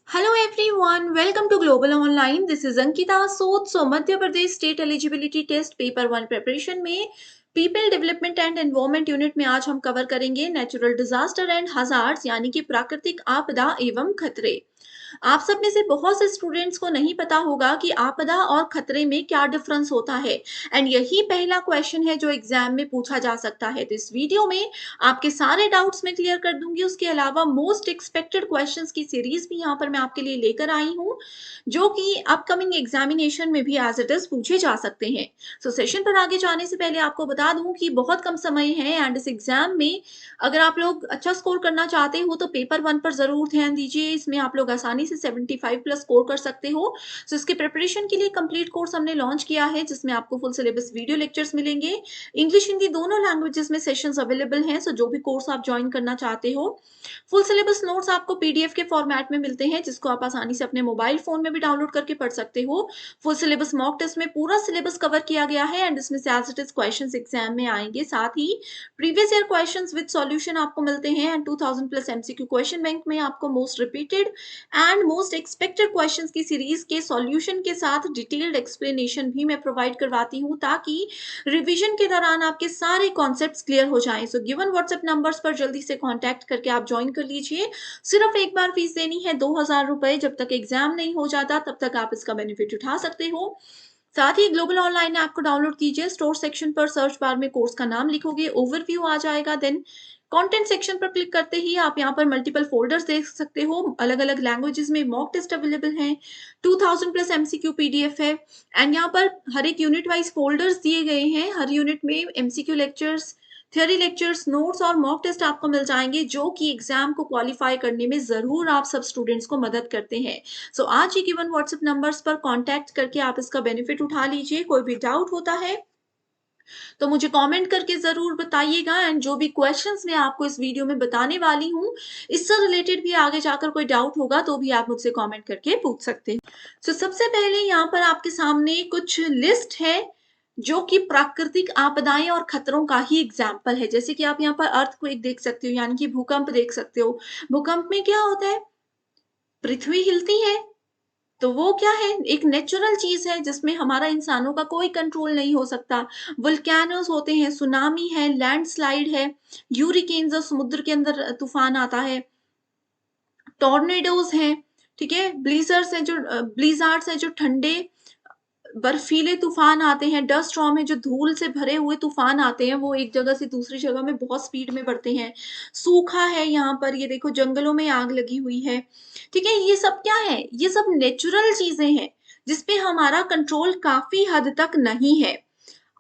Hello everyone, welcome to Global Online. This is Ankita Sood. Madhya Pradesh state eligibility test paper 1 preparation में people development and environment unit में आज हम cover करेंगे natural disaster and hazards यानी कि प्राकृतिक आपदा एवं खतरे। आप सब में से बहुत से स्टूडेंट्स को नहीं पता होगा कि आपदा और खतरे में क्या डिफरेंस होता है एंड यही पहला क्वेश्चन है जो एग्जाम में पूछा जा सकता है। तो इस वीडियो में आपके सारे डाउट्स मैं क्लियर कर दूंगी। उसके अलावा मोस्ट एक्सपेक्टेड क्वेश्चंस की सीरीज भी यहाँ पर मैं आपके लिए लेकर आई हूँ जो कि अपकमिंग एग्जामिनेशन में भी एज इट इज पूछे जा सकते हैं। सो सेशन पर आगे जाने से पहले आपको बता दूं कि बहुत कम समय है एंड इस एग्जाम में अगर आप लोग अच्छा स्कोर करना चाहते हो तो पेपर 1 पर जरूर ध्यान दीजिए। इसमें आप लोग आसानी से 75 प्लस स्कोर कर सकते हो। सो इसके प्रिपरेशन के लिए कंप्लीट कोर्स हमने लॉन्च किया है जिसमें आपको फुल सिलेबस वीडियो लेक्चर्स मिलेंगे। इंग्लिश हिंदी दोनों लैंग्वेजेस में सेशंस अवेलेबल हैं। सो जो भी कोर्स आप ज्वाइन करना चाहते हो, फुल सिलेबस नोट्स आपको पीडीएफ के फॉर्मेट में मिलते हैं जिसको आप आसानी से अपने मोबाइल फोन में भी डाउनलोड करके पढ़ सकते हो। फुल सिलेबस मॉक टेस्ट में पूरा सिलेबस कवर किया गया है एंड इसमें से as it is questions exam में आएंगे। साथ ही previous year questions with solution आपको मिलते हैं and 2000 plus MCQ question bank में आपको most repeated and most expected questions की सीरीज के सॉल्यूशन के साथ डिटेल्ड एक्सप्लेनेशन भी मैं प्रोवाइड करवाती हूँ ताकि रिवीजन के दौरान आपके सारे कॉन्सेप्ट्स क्लियर हो जाएं। सो गिवन व्हाट्सएप नंबर्स पर जल्दी से कांटेक्ट करके आप ज्वाइन कर लीजिए। सिर्फ एक बार फीस देनी है 2000 रुपए। जब तक एग्जाम नहीं हो जाता तब तक आप इसका बेनिफिट उठा सकते हो। साथ ही ग्लोबल ऑनलाइन ऐप को डाउनलोड कीजिए। स्टोर सेक्शन पर सर्च बार में कोर्स का नाम लिखोगे, ओवरव्यू आ जाएगा। देन कंटेंट सेक्शन पर क्लिक करते ही आप यहाँ पर मल्टीपल फोल्डर्स देख सकते हो। अलग अलग लैंग्वेजेस में मॉक टेस्ट अवेलेबल हैं। 2000 प्लस एमसीक्यू पीडीएफ है एंड यहाँ पर हर एक यूनिट वाइज फोल्डर्स दिए गए हैं। हर यूनिट में MCQ lectures, theory lectures, notes और मॉक टेस्ट आपको मिल जाएंगे जो कि एग्जाम को क्वालिफाई करने में जरूर आप सब स्टूडेंट्स को मदद करते हैं। सो आज ही गिवन व्हाट्सएप नंबर्स पर कांटेक्ट करके आप इसका बेनिफिट उठा लीजिए। कोई भी डाउट होता है तो मुझे कमेंट करके जरूर बताइएगा एंड जो भी क्वेश्चंस मैं आपको इस वीडियो में बताने वाली हूँ इससे रिलेटेड भी आगे जाकर कोई डाउट होगा तो भी आप मुझसे कमेंट करके पूछ सकते हैं। सो सबसे पहले यहाँ पर आपके सामने कुछ लिस्ट है जो कि प्राकृतिक आपदाएं और खतरों का ही एग्जाम्पल है। जैसे कि आप यहाँ पर अर्थक्वेक देख सकते हो यानी कि भूकंप देख सकते हो। भूकंप में क्या होता है, पृथ्वी हिलती है तो वो क्या है, एक नेचुरल चीज है जिसमें हमारा इंसानों का कोई कंट्रोल नहीं हो सकता। वोल्केनोस होते हैं, सुनामी है, लैंडस्लाइड है, यूरिकेन्स और समुद्र के अंदर तूफान आता है, टॉर्नेडोज हैं, ठीक है, ब्लीजर्ड्स है जो ठंडे बर्फीले तूफान आते हैं, डस्ट स्टॉर्म है जो धूल से भरे हुए तूफान आते हैं, वो एक जगह से दूसरी जगह में बहुत स्पीड में बढ़ते हैं। सूखा है, यहाँ पर ये देखो जंगलों में आग लगी हुई है, ठीक है। ये सब क्या है, ये सब नेचुरल चीजें हैं जिसपे हमारा कंट्रोल काफी हद तक नहीं है।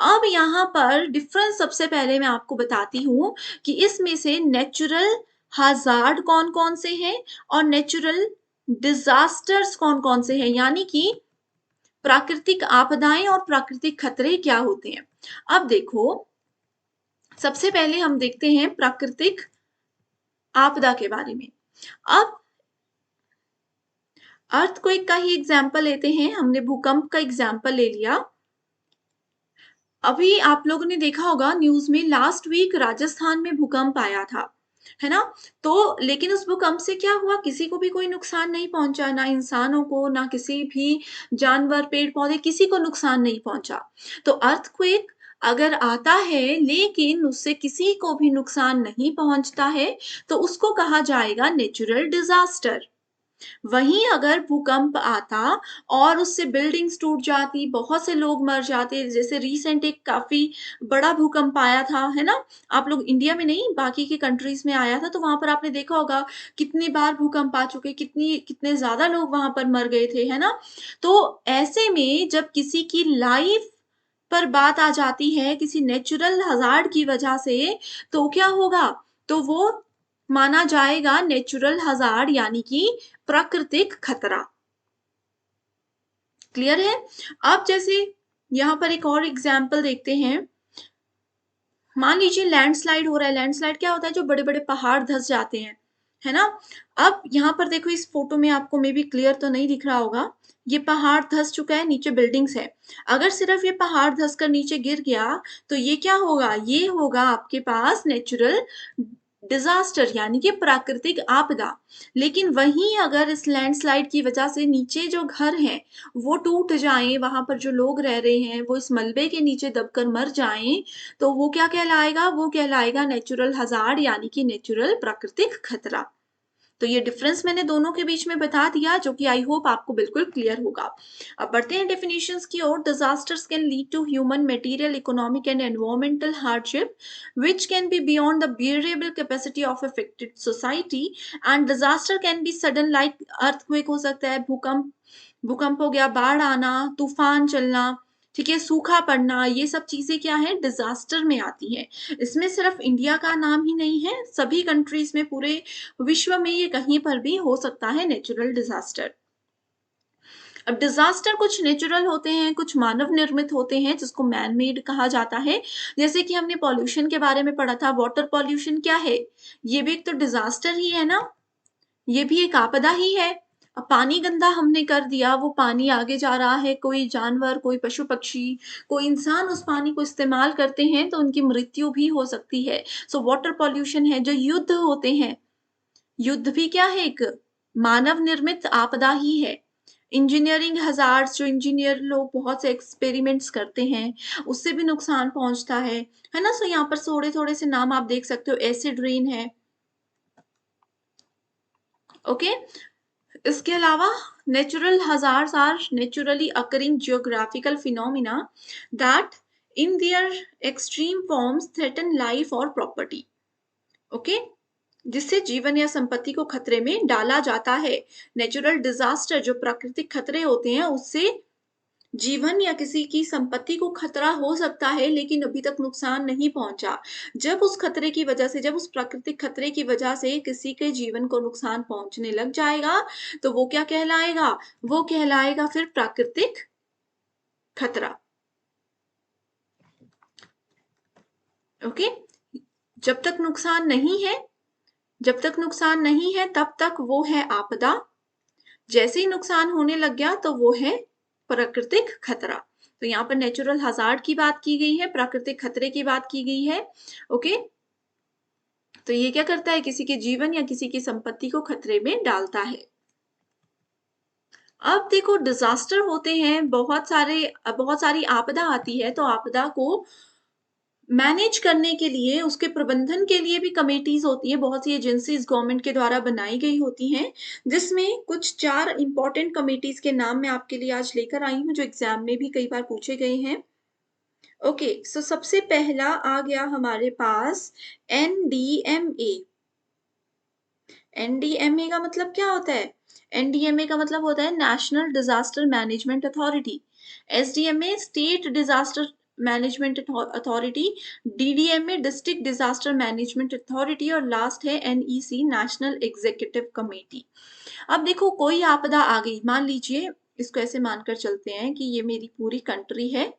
अब यहाँ पर डिफरेंस सबसे पहले मैं आपको बताती हूँ कि इसमें से नेचुरल हजार्ड कौन कौन से हैं और नेचुरल डिजास्टर्स कौन कौन से हैं, यानी कि प्राकृतिक आपदाएं और प्राकृतिक खतरे क्या होते हैं। अब देखो, सबसे पहले हम देखते हैं प्राकृतिक आपदा के बारे में। अब अर्थक्वेक का ही एग्जाम्पल लेते हैं। हमने भूकंप का एग्जाम्पल ले लिया। अभी आप लोगों ने देखा होगा न्यूज में लास्ट वीक राजस्थान में भूकंप आया था, है ना। तो लेकिन उस भूकंप से क्या हुआ, किसी को भी कोई नुकसान नहीं पहुंचा, ना इंसानों को ना किसी भी जानवर पेड़ पौधे किसी को नुकसान नहीं पहुंचा। तो अर्थक्वेक अगर आता है लेकिन उससे किसी को भी नुकसान नहीं पहुंचता है तो उसको कहा जाएगा नेचुरल डिजास्टर। वहीं अगर भूकंप आता और उससे बिल्डिंग्स टूट जाती, बहुत से लोग मर जाते, जैसे रिसेंट एक काफी बड़ा भूकंप आया था, है ना। आप लोग इंडिया में नहीं बाकी के कंट्रीज में आया था तो वहां पर आपने देखा होगा कितनी बार भूकंप आ चुके, कितने ज्यादा लोग वहां पर मर गए थे, है ना। तो ऐसे में जब किसी की लाइफ पर बात आ जाती है किसी नेचुरल हजार्ड की वजह से तो क्या होगा, तो वो माना जाएगा नेचुरल हजार्ड यानी कि प्राकृतिक खतरा। क्लियर है। अब जैसे यहां पर एक और एग्जाम्पल देखते हैं। मान लीजिए लैंडस्लाइड हो रहा है। लैंडस्लाइड क्या होता है, जो बड़े बड़े पहाड़ धंस जाते हैं, है ना। अब यहाँ पर देखो इस फोटो में आपको मे बी क्लियर तो नहीं दिख रहा होगा, ये पहाड़ धंस चुका है, नीचे बिल्डिंग्स है। अगर सिर्फ ये पहाड़ धंस कर नीचे गिर गया तो ये क्या होगा, ये होगा आपके पास नेचुरल डिजास्टर यानी कि प्राकृतिक आपदा। लेकिन वहीं अगर इस लैंडस्लाइड की वजह से नीचे जो घर हैं वो टूट जाएं, वहां पर जो लोग रह रहे हैं वो इस मलबे के नीचे दबकर मर जाएं, तो वो क्या कहलाएगा? वो कहलाएगा नेचुरल हजार्ड यानी कि नेचुरल प्राकृतिक खतरा। तो ये डिफरेंस मैंने दोनों के बीच में बता दिया, जो कि आई होप आपको बिल्कुल क्लियर होगा। अब बढ़ते हैं डेफिनेशंस की ओर। Disasters can lead to human, material, economic and environmental hardship which can be beyond the bearable capacity of affected society, and disaster can be sudden like earthquake हो सकता है, भूकंप भूकंप हो गया, बाढ़ आना, तूफान चलना, ठीक है, सूखा पड़ना, ये सब चीजें क्या है? डिजास्टर में आती हैं। इसमें सिर्फ इंडिया का नाम ही नहीं है, सभी कंट्रीज में, पूरे विश्व में ये कहीं पर भी हो सकता है नेचुरल डिजास्टर। अब डिजास्टर कुछ नेचुरल होते हैं, कुछ मानव निर्मित होते हैं जिसको मैन मेड कहा जाता है। जैसे कि हमने पॉल्यूशन के बारे में पढ़ा था, वाटर पॉल्यूशन क्या है? ये भी एक तो डिजास्टर ही है ना, ये भी एक आपदा ही है। अब पानी गंदा हमने कर दिया, वो पानी आगे जा रहा है, कोई जानवर, कोई पशु पक्षी, कोई इंसान उस पानी को इस्तेमाल करते हैं तो उनकी मृत्यु भी हो सकती है। सो वाटर पॉल्यूशन है। जो युद्ध होते हैं, युद्ध भी क्या है? एक मानव निर्मित आपदा ही है। इंजीनियरिंग हजार्ड्स, जो इंजीनियर लोग बहुत से एक्सपेरिमेंट्स करते हैं, उससे भी नुकसान पहुंचता है ना। सो यहाँ पर थोड़े थोड़े से नाम आप देख सकते हो, एसिड रेन है, ओके। इसके अलावा natural hazards are naturally occurring geographical phenomena that in their extreme forms threaten life और प्रॉपर्टी, ओके, जिससे जीवन या संपत्ति को खतरे में डाला जाता है। नेचुरल डिजास्टर जो प्राकृतिक खतरे होते हैं, उससे जीवन या किसी की संपत्ति को खतरा हो सकता है, लेकिन अभी तक नुकसान नहीं पहुंचा। जब उस खतरे की वजह से, जब उस प्राकृतिक खतरे की वजह से किसी के जीवन को नुकसान पहुंचने लग जाएगा, तो वो क्या कहलाएगा? वो कहलाएगा फिर प्राकृतिक खतरा, ओके। जब तक नुकसान नहीं है, जब तक नुकसान नहीं है तब तक वो है आपदा। जैसे ही नुकसान होने लग गया तो वो है प्राकृतिक खतरा। तो यहाँ पर नेचुरल हजार्ड की बात की गई है, प्राकृतिक खतरे की बात की गई है, ओके। तो ये क्या करता है? किसी के जीवन या किसी की संपत्ति को खतरे में डालता है। अब देखो, डिजास्टर होते हैं बहुत सारे, बहुत सारी आपदा आती है, तो आपदा को मैनेज करने के लिए, उसके प्रबंधन के लिए भी कमेटीज होती है, बहुत सी एजेंसीज गवर्नमेंट के द्वारा बनाई गई होती हैं, जिसमें कुछ 4 इंपॉर्टेंट कमेटीज के नाम मैं आपके लिए आज लेकर आई हूँ, जो एग्जाम में भी कई बार पूछे गए हैं, ओके। सो सबसे पहला आ गया हमारे पास एनडीएमए। एनडीएमए का मतलब क्या होता है? एनडीएमए का मतलब होता है national disaster management authority, SDMA state disaster management authority, DDMA district disaster management authority, और लास्ट है एनईसी नेशनल एग्जीक्यूटिव कमेटी। अब देखो, कोई आपदा आ गई, मान लीजिए, इसको ऐसे मानकर चलते हैं कि ये मेरी पूरी कंट्री है,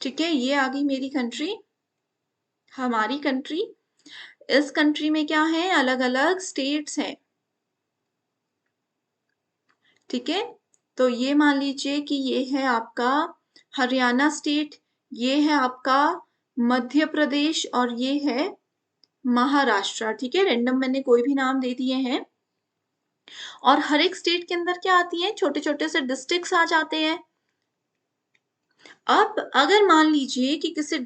ठीक है, ये आ गई मेरी कंट्री, हमारी कंट्री। इस कंट्री में क्या है? अलग अलग स्टेट्स हैं, ठीक है। तो ये मान लीजिए कि ये है आपका हरियाणा स्टेट, ये है आपका मध्य प्रदेश, और ये है महाराष्ट्र, ठीक है। रैंडम मैंने कोई भी नाम दे दिए हैं। और हर एक स्टेट के अंदर क्या आती है? छोटे छोटे से डिस्ट्रिक्ट्स आ जाते हैं। अब अगर मान लीजिए कि किसी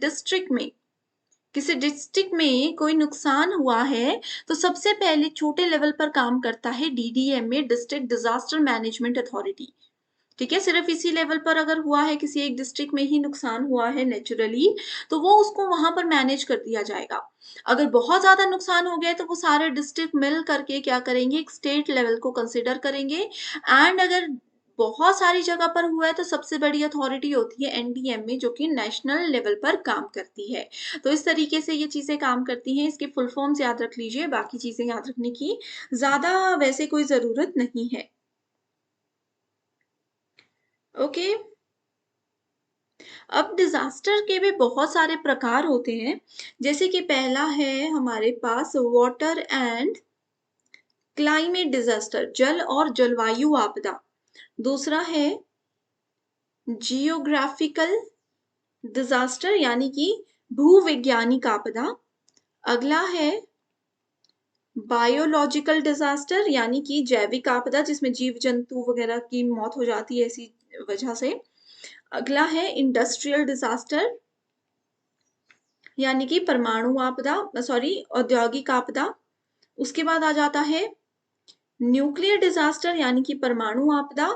डिस्ट्रिक्ट में कोई नुकसान हुआ है, तो सबसे पहले छोटे लेवल पर काम करता है DDMA, district disaster management authority, ठीक है। सिर्फ इसी लेवल पर अगर हुआ है, किसी एक डिस्ट्रिक्ट में ही नुकसान हुआ है नेचुरली, तो वो उसको वहां पर मैनेज कर दिया जाएगा। अगर बहुत ज्यादा नुकसान हो गया है, तो वो सारे डिस्ट्रिक्ट मिल करके क्या करेंगे? एक स्टेट लेवल को कंसिडर करेंगे। एंड अगर बहुत सारी जगह पर हुआ है, तो सबसे बड़ी अथॉरिटी होती है एनडीएमए, जो कि नेशनल लेवल पर काम करती है। तो इस तरीके से ये चीजें काम करती हैं। इसके फुल फॉर्म्स याद रख लीजिए, बाकी चीजें याद रखने की ज्यादा वैसे कोई जरूरत नहीं है, ओके। अब डिजास्टर के भी बहुत सारे प्रकार होते हैं, जैसे कि पहला है हमारे पास वाटर एंड क्लाइमेट डिजास्टर, जल और जलवायु आपदा। दूसरा है जियोग्राफिकल डिजास्टर यानी कि भूवैज्ञानिक आपदा। अगला है बायोलॉजिकल डिजास्टर, यानी कि जैविक आपदा जिसमें जीव जंतु वगैरह की मौत हो जाती है ऐसी वजह से। अगला है इंडस्ट्रियल डिजास्टर, यानी कि परमाणु आपदा, सॉरी औद्योगिक आपदा। उसके बाद आ जाता है न्यूक्लियर डिजास्टर, यानी कि परमाणु आपदा।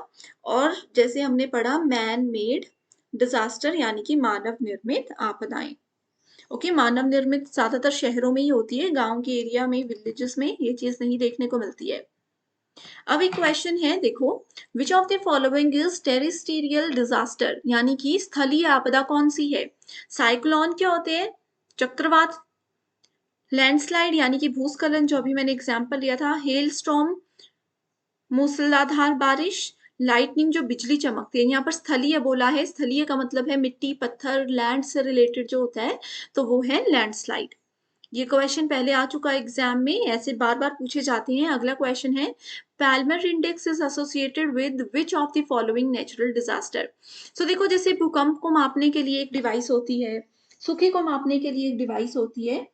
और जैसे हमने पढ़ा मैन मेड डिजास्टर, यानी कि मानव निर्मित आपदाएं। ओके, मानव निर्मित ज्यादातर शहरों में ही होती है, गांव के एरिया में, विलेजेस में ये चीज नहीं देखने को मिलती है। अब एक क्वेश्चन है, देखो, विच of the following is terrestrial disaster, यानी कि स्थलीय आपदा कौन सी है? साइक्लोन क्या होते हैं? चक्रवात। लैंडस्लाइड यानी कि भूस्खलन, जो अभी मैंने एग्जांपल लिया था। हेल स्टॉर्म, मूसलाधार बारिश। लाइटनिंग, जो बिजली चमकती है। यहाँ पर स्थलीय बोला है, स्थलीय का मतलब है मिट्टी पत्थर, लैंड से रिलेटेड जो होता है, तो वो है लैंडस्लाइड। ये क्वेश्चन पहले आ चुका एग्जाम में, ऐसे बार बार पूछे जाते हैं। अगला क्वेश्चन है, Palmer index is associated with which of the following natural disaster. So देखो, जैसे भूकंप को मापने के लिए एक डिवाइस होती है, सूखे को मापने के लिए एक डिवाइस होती है,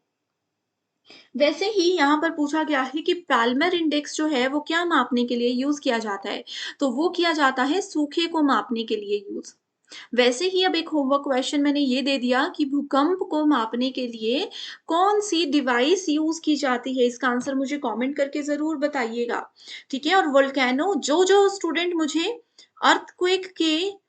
वैसे ही यहाँ पर पूछा गया है कि पैल्मर इंडेक्स जो है वो क्या मापने के लिए यूज किया जाता है, तो वो किया जाता है सूखे को मापने के लिए यूज। वैसे ही अब एक होमवर्क क्वेश्चन मैंने ये दे दिया कि भूकंप को मापने के लिए कौन सी डिवाइस यूज की जाती है, इसका आंसर मुझे कमेंट करके जरूर बताइएगा। ठीक है, और वोल्केनो, जो जो स्टूडेंट मुझे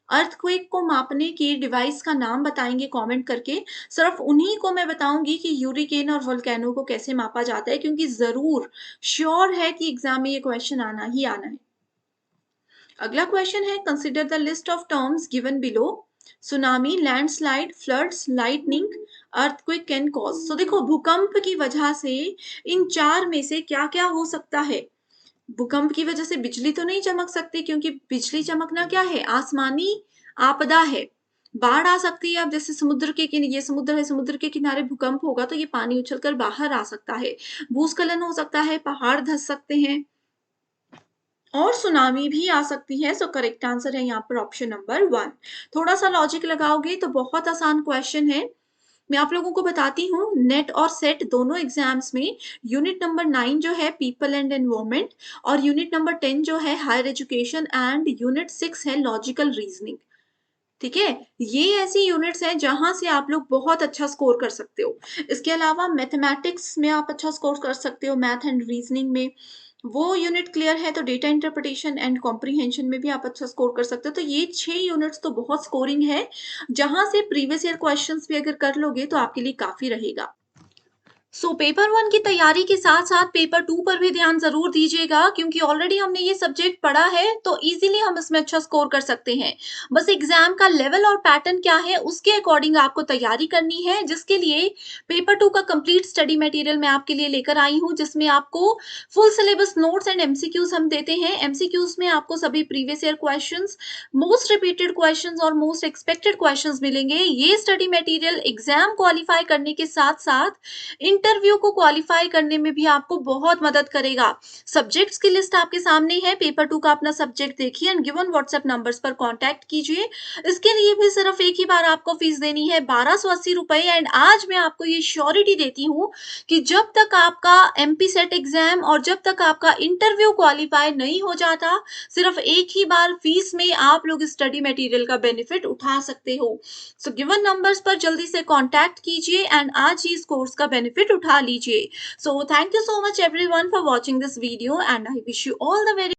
अर्थक्वेक को मापने की डिवाइस का नाम बताएंगे कमेंट करके, सिर्फ उन्हीं को मैं बताऊंगी कि यूरिकेन और वोल्केनो को कैसे मापा जाता है, क्योंकि जरूर श्योर है कि एग्जाम में ये क्वेश्चन आना ही आना है। अगला क्वेश्चन है, consider the list of terms given below. Tsunami, landslide, floods, lightning, earthquake can cause. तो देखो, भूकंप की वजह से इन चार में से क्या क्या हो सकता है? भूकंप की वजह से बिजली तो नहीं चमक सकती, क्योंकि बिजली चमकना क्या है? आसमानी आपदा है। बाढ़ आ सकती है, अब जैसे समुद्र के ये समुद्र है, समुद्र के किनारे भूकंप होगा तो ये पानी उछलकर बाहर आ सकता है। भूस्खलन हो सकता है, पहाड़ धस सकते हैं, और सुनामी भी आ सकती है। सो करेक्ट आंसर है यहाँ पर ऑप्शन नंबर 1। थोड़ा सा लॉजिक लगाओगे तो बहुत आसान क्वेश्चन है। मैं आप लोगों को बताती हूँ, नेट और सेट दोनों एग्जाम्स में यूनिट नंबर 9 जो है पीपल एंड एनवायरमेंट, और यूनिट नंबर 10 जो है हायर एजुकेशन, एंड यूनिट 6 है लॉजिकल रीजनिंग। ठीक है, ये ऐसी यूनिट्स हैं जहां से आप लोग बहुत अच्छा स्कोर कर सकते हो। इसके अलावा मैथमेटिक्स में आप अच्छा स्कोर कर सकते हो, मैथ एंड रीजनिंग में वो यूनिट क्लियर है तो डेटा इंटरप्रिटेशन एंड कॉम्प्रीहेंशन में भी आप अच्छा स्कोर कर सकते हो। तो ये 6 यूनिट्स तो बहुत स्कोरिंग है, जहां से प्रीवियस ईयर क्वेश्चंस भी अगर कर लोगे तो आपके लिए काफी रहेगा। सो पेपर 1 की तैयारी के साथ साथ पेपर 2 पर भी ध्यान जरूर दीजिएगा, क्योंकि ऑलरेडी हमने ये सब्जेक्ट पढ़ा है तो इजीली हम इसमें अच्छा स्कोर कर सकते हैं। बस एग्जाम का लेवल और पैटर्न क्या है उसके अकॉर्डिंग आपको तैयारी करनी है, जिसके लिए पेपर 2 का कंप्लीट स्टडी मटेरियल मैं आपके लिए लेकर आई हूँ, जिसमें आपको full syllabus notes and MCQs हम देते हैं। एमसीक्यूज में आपको सभी previous year questions, most repeated questions और मोस्ट एक्सपेक्टेड क्वेश्चंस मिलेंगे। ये स्टडी मटेरियल एग्जाम क्वालिफाई करने के साथ साथ इंटरव्यू को क्वालिफाई करने में भी आपको बहुत मदद करेगा। सब्जेक्ट्स की लिस्ट आपके सामने है, पेपर 2 का अपना सब्जेक्ट देखिए एंड गिवन व्हाट्सएप नंबर्स पर कांटेक्ट कीजिए। इसके लिए भी सिर्फ एक ही बार आपको फीस देनी है, 1280 रुपए। एंड आज मैं आपको ये श्योरिटी देती हूँ कि जब तक आपका एमपी सेट एग्जाम और जब तक आपका इंटरव्यू क्वालिफाई नहीं हो जाता, सिर्फ एक ही बार फीस में आप लोग स्टडी मटेरियल का बेनिफिट उठा सकते हो। सो गिवन नंबर्स पर जल्दी से कांटेक्ट कीजिए एंड आज ही इस कोर्स का बेनिफिट उठा लीजिए। So thank you so much everyone for watching this video and I wish you all the very